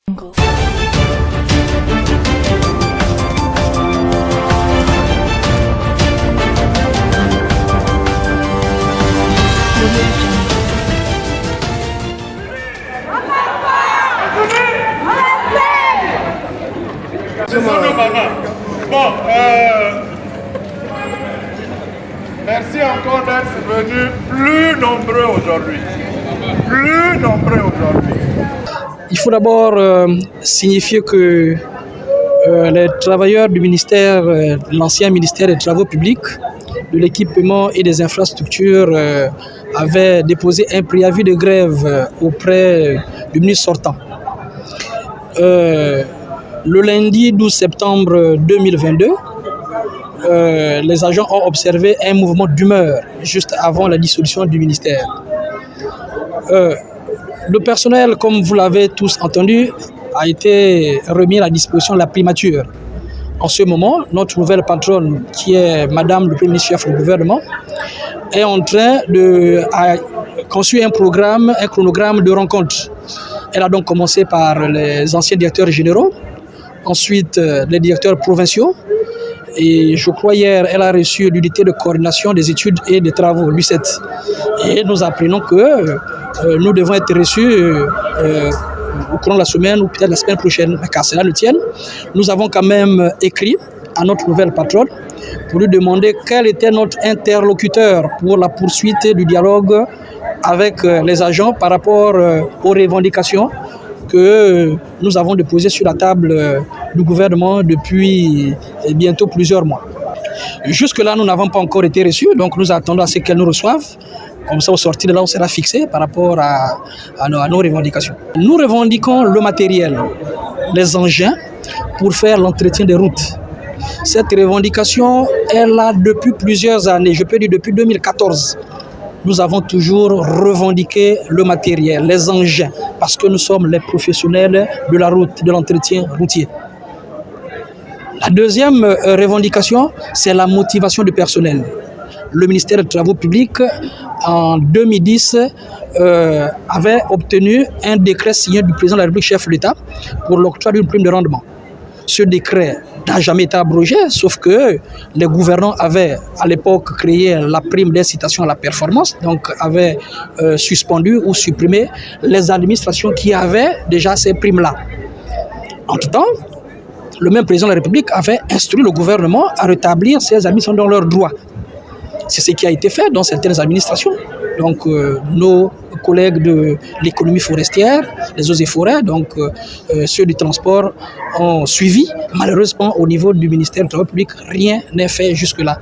Bon, merci encore d'être venus plus nombreux aujourd'hui. Il faut d'abord signifier que les travailleurs du ministère, l'ancien ministère des Travaux publics, de l'équipement et des infrastructures avaient déposé un préavis de grève auprès du ministre sortant. Le lundi 12 septembre 2022, les agents ont observé un mouvement d'humeur juste avant la dissolution du ministère. Le personnel, comme vous l'avez tous entendu, a été remis à la disposition de la primature. En ce moment, notre nouvelle patronne, qui est Madame le Premier ministre chef du gouvernement, est en train de construire un chronogramme de rencontres. Elle a donc commencé par les anciens directeurs généraux, ensuite les directeurs provinciaux, et je crois hier, elle a reçu l'unité de coordination des études et des travaux, l'UCET. Et nous apprenons que nous devons être reçus au cours de la semaine ou peut-être la semaine prochaine. Mais qu'à cela ne tienne, nous avons quand même écrit à notre nouvelle patronne pour lui demander quel était notre interlocuteur pour la poursuite du dialogue avec les agents par rapport aux revendications que nous avons déposées sur la table du gouvernement depuis bientôt plusieurs mois. Jusque-là, nous n'avons pas encore été reçus, donc nous attendons à ce qu'elles nous reçoivent. Comme ça, au sortir de là, on sera fixé par rapport à nos revendications. Nous revendiquons le matériel, les engins pour faire l'entretien des routes. Cette revendication est là depuis plusieurs années, je peux dire depuis 2014. Nous avons toujours revendiqué le matériel, les engins, parce que nous sommes les professionnels de la route, de l'entretien routier. La deuxième revendication, c'est la motivation du personnel. Le ministère des Travaux publics, en 2010, avait obtenu un décret signé du président de la République, chef de l'État, pour l'octroi d'une prime de rendement. Ce décret n'a jamais été abrogé, sauf que les gouvernants avaient à l'époque créé la prime d'incitation à la performance, donc avaient suspendu ou supprimé les administrations qui avaient déjà ces primes-là. Entre-temps, le même président de la République avait instruit le gouvernement à rétablir ces administrations dans leurs droits. C'est ce qui a été fait dans certaines administrations. Donc nos collègues de l'économie forestière, les eaux et forêts, donc ceux du transport ont suivi. Malheureusement, au niveau du ministère du Travail public, rien n'est fait jusque-là.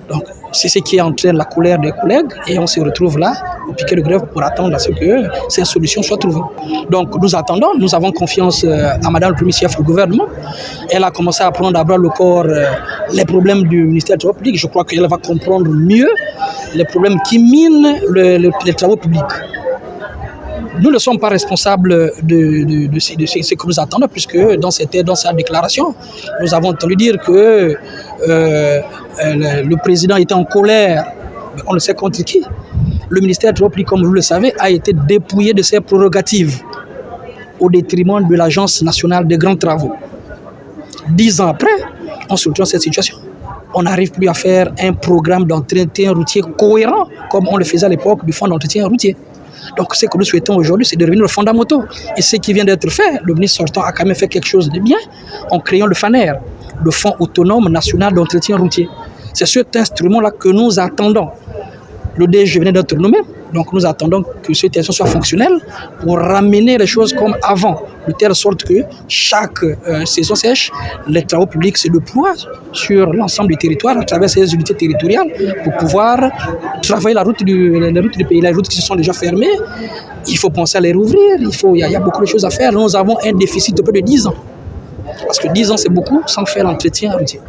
Donc c'est ce qui entraîne la colère des collègues et on se retrouve là au piquet de grève pour attendre à ce que ces solutions soient trouvées. Donc nous attendons, nous avons confiance à Madame le Premier chef du gouvernement. Elle a commencé à prendre à bras le corps les problèmes du ministère du Travail public. Je crois qu'elle va comprendre mieux les problèmes qui minent les travaux publics. Nous ne sommes pas responsables de ce que nous attendons, puisque dans sa déclaration, nous avons entendu dire que le président était en colère, on ne sait contre qui. Le ministère du Travail, comme vous le savez, a été dépouillé de ses prérogatives au détriment de l'Agence nationale des grands travaux. 10 ans après, on se retrouve dans cette situation. On n'arrive plus à faire un programme d'entretien routier cohérent, comme on le faisait à l'époque du fonds d'entretien routier. Donc ce que nous souhaitons aujourd'hui, c'est de revenir aux fondamentaux. Et ce qui vient d'être fait, le ministre sortant a quand même fait quelque chose de bien en créant le FANER, le Fonds autonome national d'entretien routier. C'est cet instrument-là que nous attendons. Le DG venait d'être nommé, donc nous attendons que cette institution soit fonctionnelle pour ramener les choses comme avant, de telle sorte que chaque saison sèche, les travaux publics se déploient sur l'ensemble du territoire à travers ces unités territoriales pour pouvoir travailler les routes du pays, les routes qui se sont déjà fermées. Il faut penser à les rouvrir, il y a beaucoup de choses à faire. Nous avons un déficit de peu de 10 ans. Parce que 10 ans, c'est beaucoup sans faire l'entretien routier.